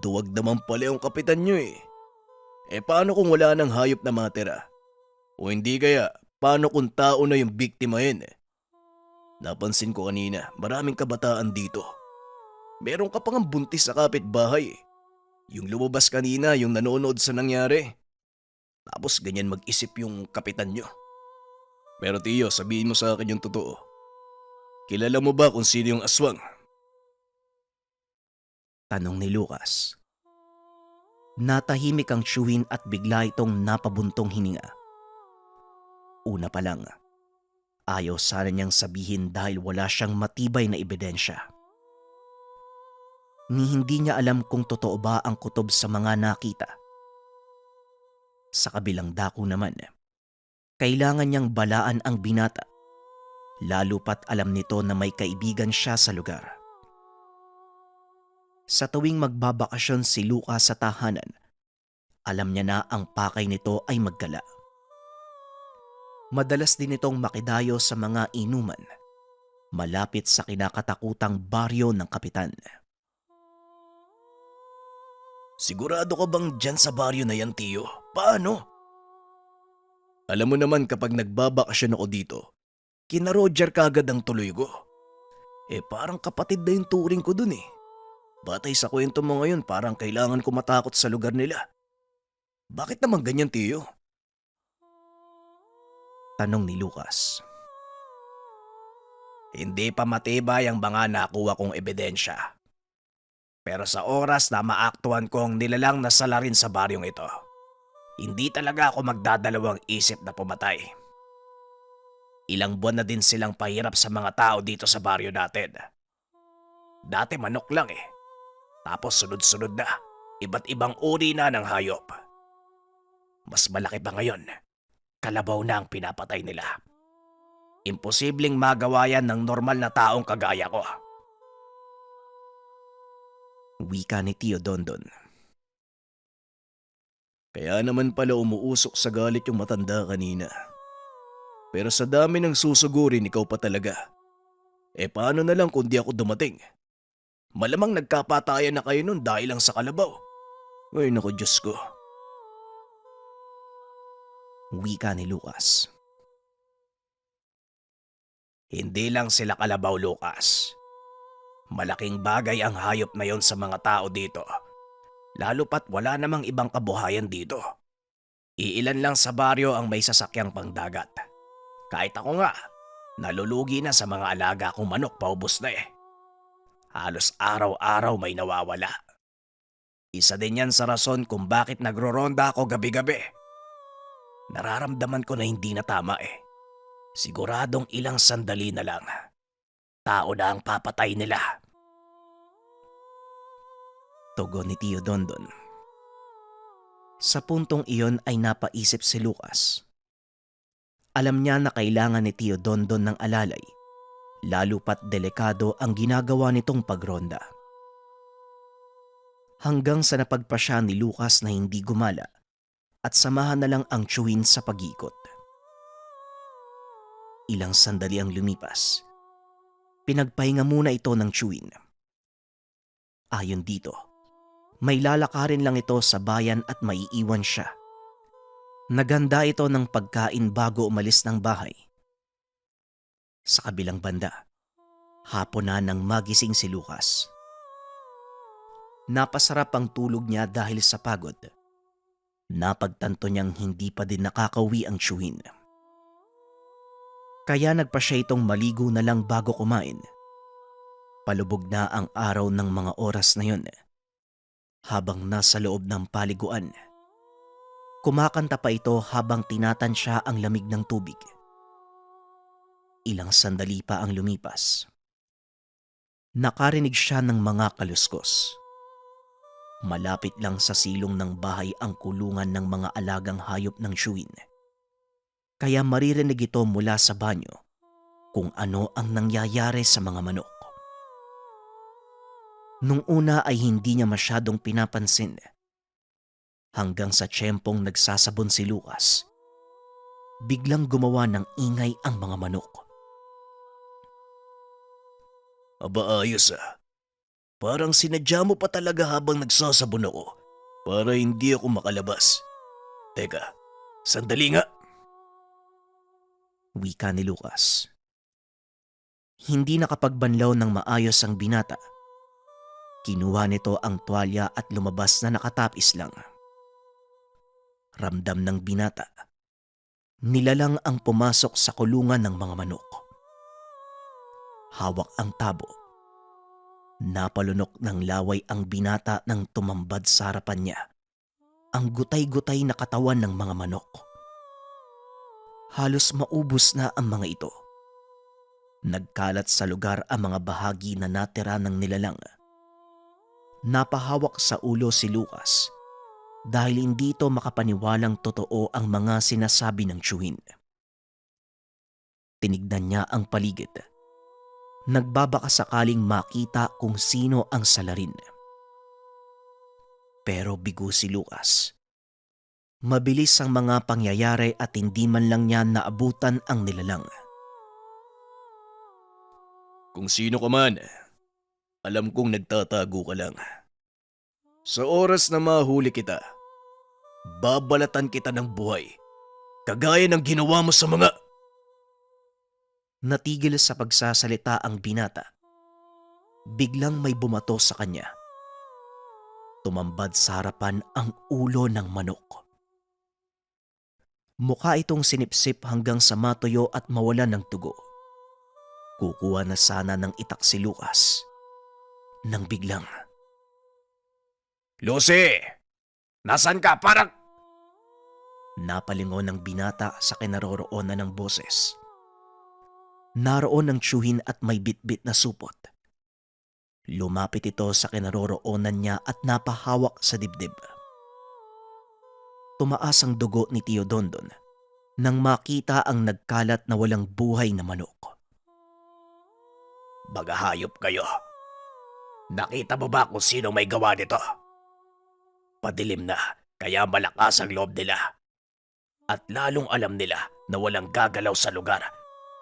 Duwag naman pala yung kapitan nyo eh. Eh paano kung wala nang hayop na matira? O hindi kaya, paano kung tao na yung biktima yun eh? Napansin ko kanina, maraming kabataan dito. Meron ka pang buntis sa kapitbahay eh. Yung lumabas kanina, yung nanonood sa nangyari. Tapos ganyan mag-isip yung kapitan nyo. Pero Tiyo, sabihin mo sa akin yung totoo. Kilala mo ba kung sino yung aswang? Tanong ni Lucas. Natahimik ang tiyuhin at bigla itong napabuntong hininga. Una pa lang, ayaw sana niyang sabihin dahil wala siyang matibay na ebidensya. Ni hindi niya alam kung totoo ba ang kutob sa mga nakita. Sa kabilang dako naman, kailangan niyang balaan ang binata, lalo pat alam nito na may kaibigan siya sa lugar. Sa tuwing magbabakasyon si Lucas sa tahanan, alam niya na ang pakay nito ay maggala. Madalas din itong makidayo sa mga inuman, malapit sa kinakatakutang baryo ng kapitan. Sigurado ka bang dyan sa baryo na yan, Tiyo? Paano? Alam mo naman kapag nagbabakasyon ako dito, kina Roger kagad ang tuloy ko. Eh parang kapatid na yung turing ko dun eh. Batay sa kwento mo ngayon, parang kailangan ko matakot sa lugar nila. Bakit naman ganyan, Tiyo? Tanong ni Lucas. Hindi pa matibay ang mga nakuha kong ebidensya. Pero sa oras na maaktuhan ko ang nilalang na salarin sa baryong ito, hindi talaga ako magdadalawang isip na pumatay. Ilang buwan na din silang pahirap sa mga tao dito sa baryo natin. Dati manok lang eh. Tapos sunod-sunod na, iba't ibang uri na ng hayop. Mas malaki pa ngayon, kalabaw na ang pinapatay nila. Imposibleng magawa yan ng normal na taong kagaya ko. Wika ni Tio Dondon. Kaya naman pala umuusok sa galit yung matanda kanina. Pero sa dami ng susugurin, ikaw pa talaga. Eh paano na lang kung di ako dumating? Malamang nagkapatayan na kayo nun dahil lang sa kalabaw. Ay naku, Diyos ko. Wika ni Lucas. Hindi lang sila kalabaw, Lucas. Malaking bagay ang hayop na yon sa mga tao dito. Lalo pat wala namang ibang kabuhayan dito. Iilan lang sa baryo ang may sasakyang pangdagat. Kahit ako nga, nalulugi na sa mga alaga kong manok, paubos na eh. Halos araw-araw may nawawala. Isa din yan sa rason kung bakit nagro-ronda ako gabi-gabi. Nararamdaman ko na hindi na tama eh. Siguradong ilang sandali na lang. Tao na ang papatay nila. Tugon ni Tio Dondon. Sa puntong iyon ay napaisip si Lucas. Alam niya na kailangan ni Tio Dondon ng alalay, lalo pat delikado ang ginagawa nitong pagronda. Hanggang sa napagpasya ni Lucas na hindi gumala at samahan na lang ang tiyuhin sa pag-ikot. Ilang sandali ang lumipas. Pinagpahinga muna ito ng tiyuhin. Ayon dito, may lalakarin lang ito sa bayan at maiiwan siya. Naganda ito ng pagkain bago umalis ng bahay. Sa kabilang banda, hapon na nang magising si Lucas. Napasarap ang tulog niya dahil sa pagod. Napagtanto niyang hindi pa din nakakauwi ang tiyuhin. Kaya nagpa siya itong maligo na lang bago kumain. Palubog na ang araw ng mga oras na yun. Habang nasa loob ng paliguan, kumakanta pa ito habang tinatansya ang lamig ng tubig. Ilang sandali pa ang lumipas. Nakarinig siya ng mga kaluskos. Malapit lang sa silong ng bahay ang kulungan ng mga alagang hayop ng tiyuhin. Kaya maririnig ito mula sa banyo kung ano ang nangyayari sa mga manok. Nung una ay hindi niya masyadong pinapansin. Hanggang sa tiyempong nagsasabon si Lucas, biglang gumawa ng ingay ang mga manok. Aba ayos ah. Parang sinadya mo pa talaga habang nagsasabon ako para hindi ako makalabas. Teka, sandali nga. Wika ni Lucas. Hindi nakapagbanlaw ng maayos ang binata. Kinuha nito ang tuwalya at lumabas na nakatapis lang. Ramdam ng binata. Nilalang ang pumasok sa kulungan ng mga manok. Hawak ang tabo. Napalunok ng laway ang binata nang tumambad sa harapan niya. Ang gutay-gutay na katawan ng mga manok. Halos maubos na ang mga ito. Nagkalat sa lugar ang mga bahagi na natira ng nilalang. Napahawak sa ulo si Lucas dahil hindi ito makapaniwalang totoo ang mga sinasabi ng tiyuhin. Tinignan niya ang paligid. Nagbabaka sakaling makita kung sino ang salarin. Pero bigo si Lucas. Mabilis ang mga pangyayari at hindi man lang niya naabutan ang nilalang. Kung sino ka man, alam kong nagtatago ka lang. Sa oras na mahuli kita, babalatan kita ng buhay, kagaya ng ginawa mo sa mga... Natigil sa pagsasalita ang binata. Biglang may bumato sa kanya. Tumambad sa harapan ang ulo ng manok. Mukha itong sinipsip hanggang sa matuyo at mawala ng tugo. Kukuha na sana ng itak si Lucas. Nang biglang... Lucy! Nasaan ka? Parang... Napalingon ng binata sa kinaroroonan ng boses. Naroon ang tiyuhin at may bitbit na supot. Lumapit ito sa kinaroroonan niya at napahawak sa dibdib. Tumaas ang dugo ni Tio Dondon nang makita ang nagkalat na walang buhay na manok. Bagahayop kayo. Nakita mo ba kung sino may gawa nito? Padilim na, kaya malakas ang loob nila. At lalong alam nila na walang gagalaw sa lugar.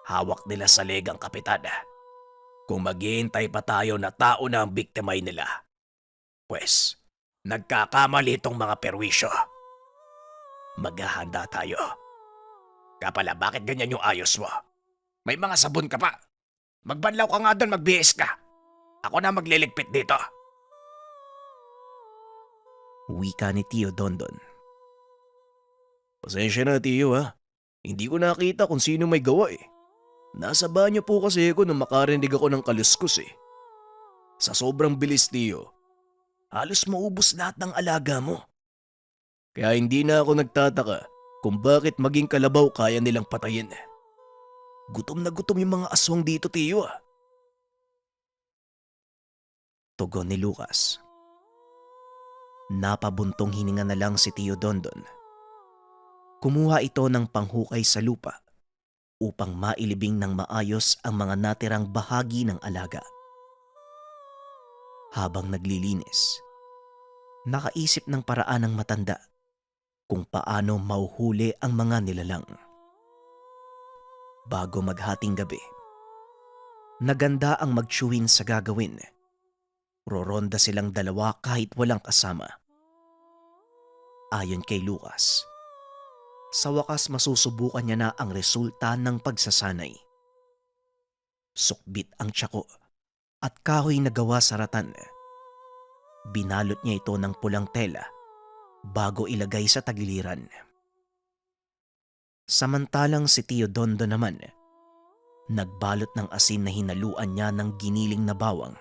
Hawak nila sa leg ang kapitan. Kung maghihintay pa tayo na tao na ang biktimay nila, pues, nagkakamali itong mga perwisyo. Maghahanda tayo. Kapala, bakit ganyan yung ayos mo? May mga sabon ka pa. Magbanlaw ka nga doon, magbihis ka. Ako na magliligpit dito. Wika ni Tio Dondon. Pasensya na, Tiyo ha. Hindi ko nakita kung sino may gawa eh. Nasa banyo po kasi ako nung makarinig ako ng kaluskos eh. Sa sobrang bilis, Tiyo, halos maubos lahat ng alaga mo. Kaya hindi na ako nagtataka kung bakit maging kalabaw kaya nilang patayin. Gutom na gutom yung mga aswang dito, Tiyo ah. Tugon ni Lucas. Napabuntong hininga na lang si Tio Dondon. Kumuha ito ng panghukay sa lupa upang mailibing ng maayos ang mga natirang bahagi ng alaga. Habang naglilinis, nakaisip ng paraan ng matanda kung paano mauhuli ang mga nilalang. Bago maghating gabi, naganda ang magtsuhin sa gagawin. Roronda silang dalawa kahit walang kasama. Ayon kay Lucas, sa wakas masusubukan niya na ang resulta ng pagsasanay. Sukbit ang tsako at kahoy na gawa sa ratan. Binalot niya ito ng pulang tela bago ilagay sa tagiliran. Samantalang si Tio Dondo naman, nagbalot ng asin na hinaluan niya ng giniling na bawang.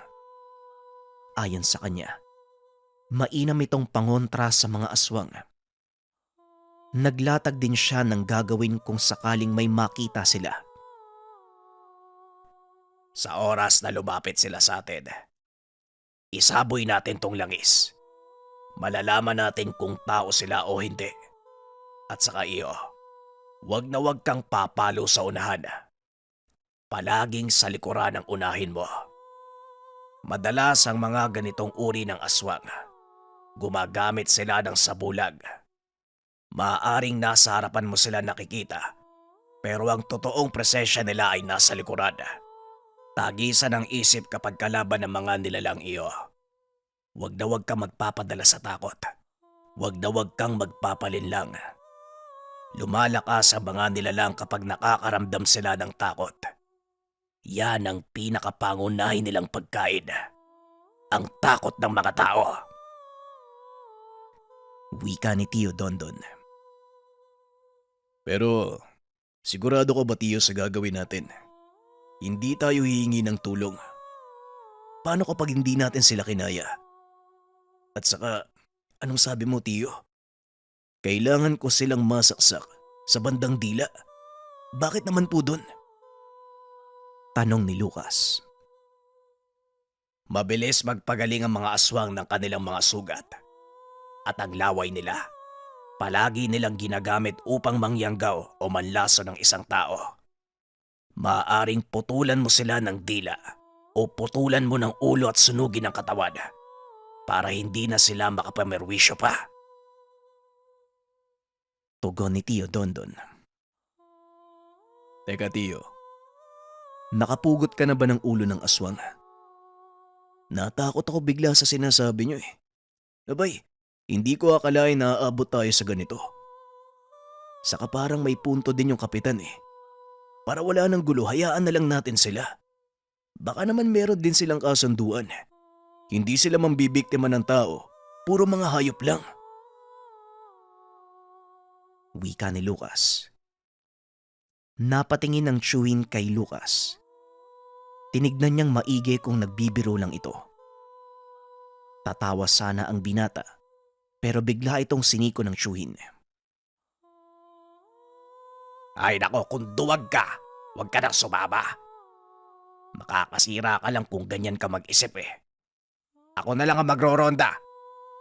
Ayon sa kanya, mainam itong pangontra sa mga aswang. Naglatag din siya ng gagawin kung sakaling may makita sila. Sa oras na lumapit sila sa atin, isaboy natin tong langis. Malalaman natin kung tao sila o hindi. At saka iyo, wag na wag kang papalo sa unahan. Palaging sa likuran ang unahin mo. Madalas ang mga ganitong uri ng aswang, gumagamit sila ng sabulag. Maaaring nasa harapan mo sila nakikita, pero ang totoong presensya nila ay nasa likuran. Tagisan ang isip kapag kalaban ng mga nilalang iyo. Wag na wag kang magpapadala sa takot. Wag na wag kang magpapalinlang. Lumalakas ang mga nilalang kapag nakakaramdam sila ng takot. Yan ang pinakapangunahin nilang pagkain. Ang takot ng mga tao. Wika ni Tio Dondon. Pero sigurado ka ba, Tiyo, sa gagawin natin? Hindi tayo hihingi ng tulong. Paano kapag hindi natin sila kinaya? At saka, anong sabi mo, Tiyo? Kailangan ko silang masaksak sa bandang dila. Bakit naman po dun? Tanong ni Lucas. Mabilis magpagaling ang mga aswang ng kanilang mga sugat. At ang laway nila, palagi nilang ginagamit upang mangyanggaw o manlaso ng isang tao. Maaaring putulan mo sila ng dila o putulan mo ng ulo at sunugin ang katawan para hindi na sila makapamerwisyo pa. Tugon ni Tio Dondon. Teka, Tiyo. Nakapugot ka na ba ng ulo ng aswang? Natakot ako bigla sa sinasabi niyo eh. Abay, hindi ko akalain na aabot tayo sa ganito. Saka parang may punto din yung kapitan eh. Para wala ng gulo, hayaan na lang natin sila. Baka naman meron din silang kasunduan. Hindi sila mambibiktima ng tao, puro mga hayop lang. Wika ni Lucas. Napatingin ng chewin kay Lucas. Tinignan niyang maigi kung nagbibiro lang ito. Tatawa sana ang binata, pero bigla itong siniko ng chewin. Ay nako, kung duwag ka, huwag ka nang sumama. Makakasira ka lang kung ganyan ka mag-isip eh. Ako na lang ang magro-ronda.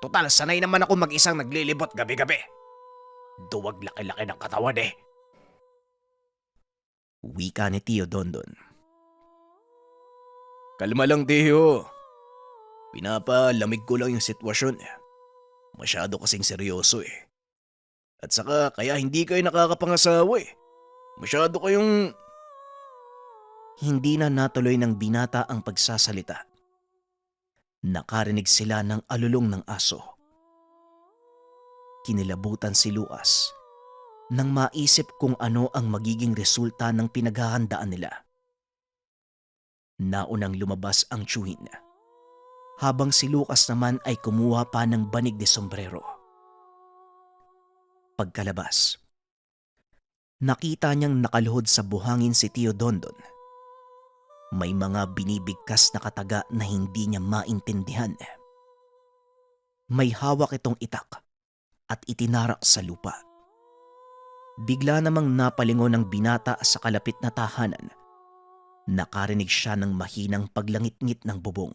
Total, sanay naman ako mag-isang naglilibot gabi-gabi. Duwag laki-laki ng katawan eh. Wika ni Tio Dondon. Kalma lang, Tiyo. Pinapalamig ko lang yung sitwasyon. Masyado kasing seryoso eh. At saka kaya hindi kayo nakakapangasawa eh. Masyado kayong... Hindi na natuloy ng binata ang pagsasalita. Nakarinig sila ng alulong ng aso. Kinilabutan si Lucas nang maisip kung ano ang magiging resulta ng pinaghahandaan nila. Naunang lumabas ang tiyuhin, habang si Lucas naman ay kumuha pa ng banig de sombrero. Pagkalabas, nakita niyang nakaluhod sa buhangin si Tio Dondon. May mga binibigkas na kataga na hindi niya maintindihan. May hawak itong itak at itinarak sa lupa. Bigla namang napalingon ng binata sa kalapit na tahanan. Nakarinig siya ng mahinang paglangit-ngit ng bubong.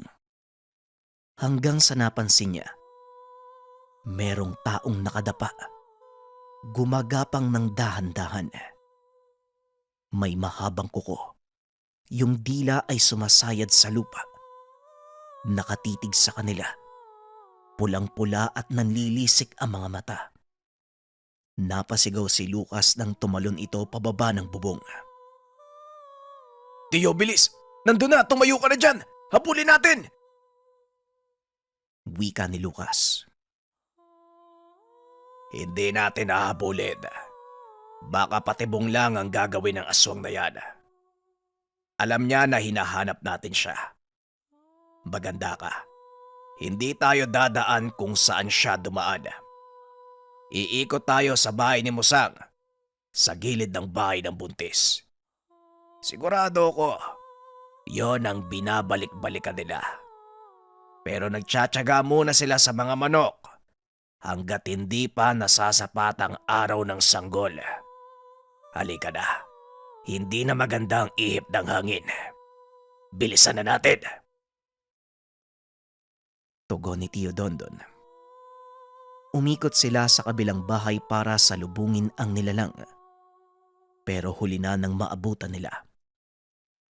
Hanggang sa napansin niya, merong taong nakadapa, gumagapang ng dahan-dahan. May mahabang kuko, yung dila ay sumasayad sa lupa. Nakatitig sa kanila, pulang-pula at nanlilisik ang mga mata. Napasigaw si Lucas nang tumalon ito pababa ng bubong. Tio, bilis! Nandun na! Tumayo ka na dyan! Habulin natin! Wika ni Lucas. Hindi natin hahabulin. Baka patibong lang ang gagawin ng aswang na yan. Alam niya na hinahanap natin siya. Maganda ka. Hindi tayo dadaan kung saan siya dumaan. Iikot tayo sa bahay ni Musang, sa gilid ng bahay ng buntis. Sigurado ko, yon ang binabalik-balikan nila. Pero nagtsatsaga muna sila sa mga manok hanggat hindi pa nasasapat ang araw ng sanggol. Halika na, hindi na magandang ihip ng hangin. Bilisan na natin. Tugon ni Tio Dondon. Umikot sila sa kabilang bahay para salubungin ang nilalang. Pero huli na nang maabutan nila.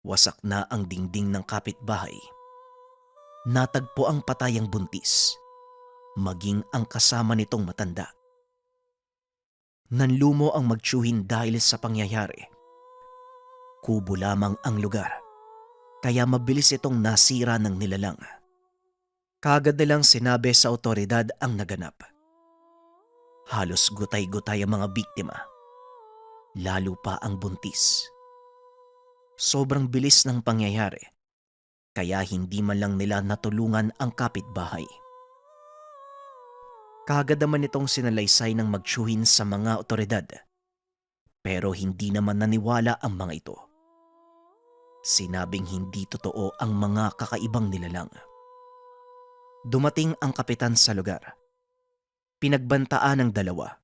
Wasak na ang dingding ng kapitbahay. Natagpo ang patay ang buntis, maging ang kasama nitong matanda. Nanlumo ang magtiyuhin dahil sa pangyayari. Kubo lamang ang lugar, kaya mabilis itong nasira ng nilalang. Kaagad nilang sinabi sa otoridad ang naganap. Halos gutay-gutay ang mga biktima, lalo pa ang buntis. Sobrang bilis ng pangyayari, kaya hindi man lang nila natulungan ang kapitbahay. Kaagad naman itong sinalaysay ng magtiyuhin sa mga otoridad, pero hindi naman naniwala ang mga ito. Sinabing hindi totoo ang mga kakaibang nilalang. Dumating ang kapitan sa lugar. Pinagbantaan ng dalawa.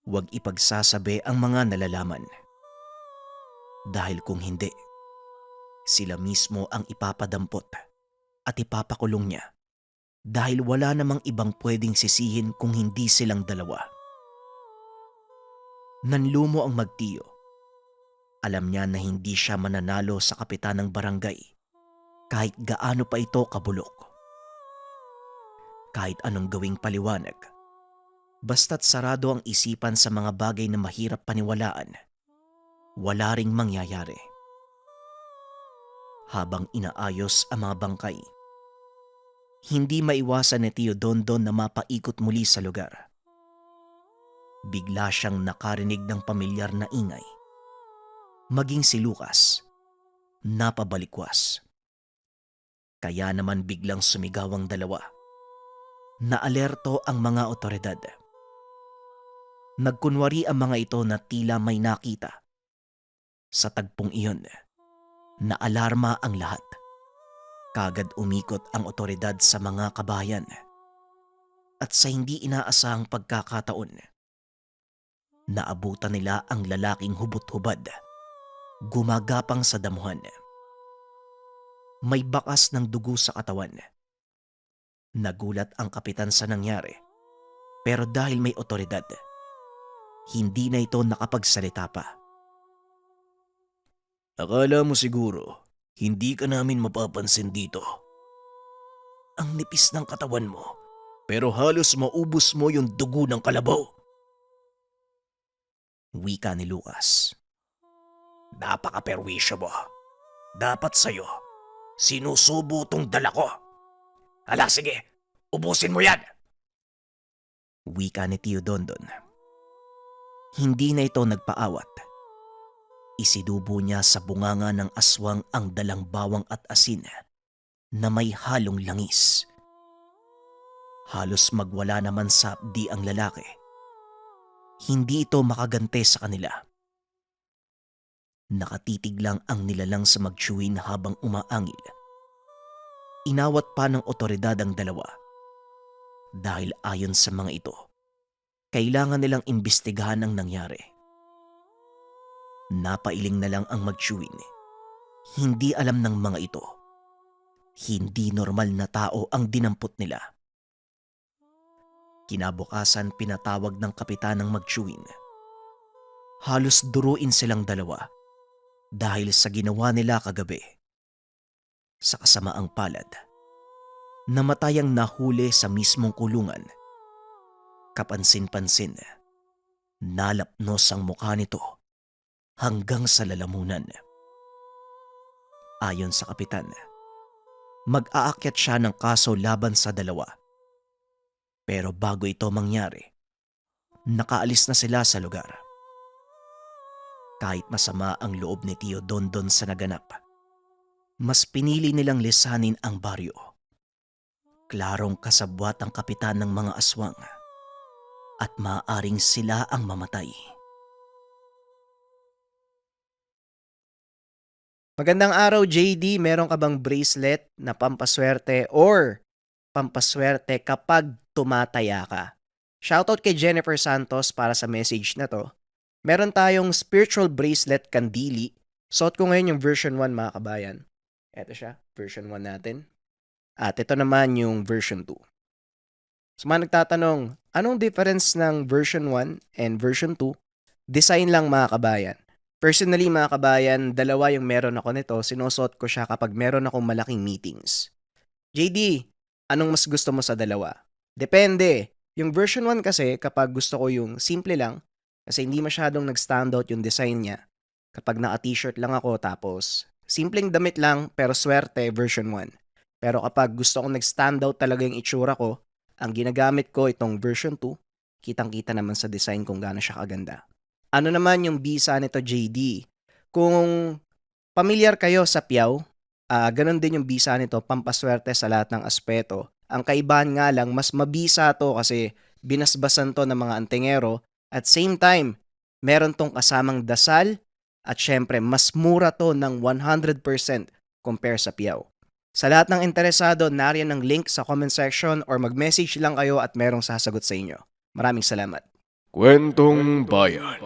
Huwag ipagsasabi ang mga nalalaman. Dahil kung hindi, sila mismo ang ipapadampot at ipapakulong niya dahil wala namang ibang pwedeng sisihin kung hindi silang dalawa. Nanlumo ang magtiyo. Alam niya na hindi siya mananalo sa kapitan ng barangay kahit gaano pa ito kabulok. Kahit anong gawing paliwanag, basta't sarado ang isipan sa mga bagay na mahirap paniwalaan, wala ring mangyayari. Habang inaayos ang mga bangkay, hindi maiwasan ni Tio Dondon na mapaikot muli sa lugar. Bigla siyang nakarinig ng pamilyar na ingay. Maging si Lucas, napabalikwas. Kaya naman biglang sumigaw ang dalawa. Naalerto ang mga otoridad. Nagkunwari ang mga ito na tila may nakita. Sa tagpong iyon, naalarma ang lahat. Kagad umikot ang otoridad sa mga kabayan. At sa hindi inaasahang pagkakataon, naabutan nila ang lalaking hubot-hubad, gumagapang sa damuhan. May bakas ng dugo sa katawan. Nagulat ang kapitan sa nangyari, pero dahil may otoridad, hindi na ito nakapagsalita pa. Akala mo siguro, hindi ka namin mapapansin dito. Ang nipis ng katawan mo, pero halos maubos mo yung dugo ng kalabaw. Wika ni Lucas. Napaka-perwisyo mo. Dapat sa'yo, sinusubo tong dala ko. Hala, sige, ubusin mo yan. Wika ni Tio Dondon. Hindi na ito nagpaawat. Isinubo niya sa bunganga ng aswang ang dalang bawang at asin na may halong langis. Halos magwala naman sa abdi ang lalaki. Hindi ito makagante sa kanila. Nakatitig lang ang nilalang sa magtsuwin habang umaangil. Inawat pa ng otoridad ang dalawa. Dahil ayon sa mga ito, kailangan nilang imbestigahan ang nangyari. Napailing na lang ang magtsuwin. Hindi alam ng mga ito. Hindi normal na tao ang dinampot nila. Kinabukasan pinatawag ng kapitan ng magtsuwin. Halos duruin silang dalawa dahil sa ginawa nila kagabi. Sa kasamaang palad, namatay ang nahuli sa mismong kulungan. Kapansin-pansin, nalapnos ang mukha nito hanggang sa lalamunan. Ayon sa kapitan, mag-aakyat siya ng kaso laban sa dalawa. Pero bago ito mangyari, nakaalis na sila sa lugar. Kahit masama ang loob ni Tio Dondon sa naganap, mas pinili nilang lisanin ang baryo. Klarong kasabwat ang kapitan ng mga aswang at maaaring sila ang mamatay. Magandang araw, JD. Meron ka bang bracelet na pampaswerte or pampaswerte kapag tumataya ka? Shoutout kay Jennifer Santos para sa message na to. Meron tayong spiritual bracelet kandili. Suot ko ngayon yung version 1, mga kabayan. Ito siya, version 1 natin. At ito naman yung version 2. So mga nagtatanong, anong difference ng version 1 and version 2? Design lang, mga kabayan. Personally, mga kabayan, dalawa yung meron ako nito. Sinusuot ko siya kapag meron akong malaking meetings. JD, anong mas gusto mo sa dalawa? Depende. Yung version 1 kasi, kapag gusto ko yung simple lang, kasi hindi masyadong nag-stand out yung design niya. Kapag naka-t-shirt lang ako, tapos simpleng damit lang, pero swerte, version 1. Pero kapag gusto kong nag-stand out talaga yung itsura ko, ang ginagamit ko itong version 2, kitang-kita naman sa design kung gaano siya kaganda. Ano naman yung bisa nito, JD? Kung pamilyar kayo sa piyaw, ganun din yung bisa nito, pampaswerte sa lahat ng aspeto. Ang kaibahan nga lang, mas mabisa to kasi binasbasan to ng mga antingero. At same time, meron tong kasamang dasal at syempre, mas mura to ng 100% compare sa piyaw. Sa lahat ng interesado, nariyan ang link sa comment section or mag-message lang kayo at merong sasagot sa inyo. Maraming salamat. Kwentong Bayan.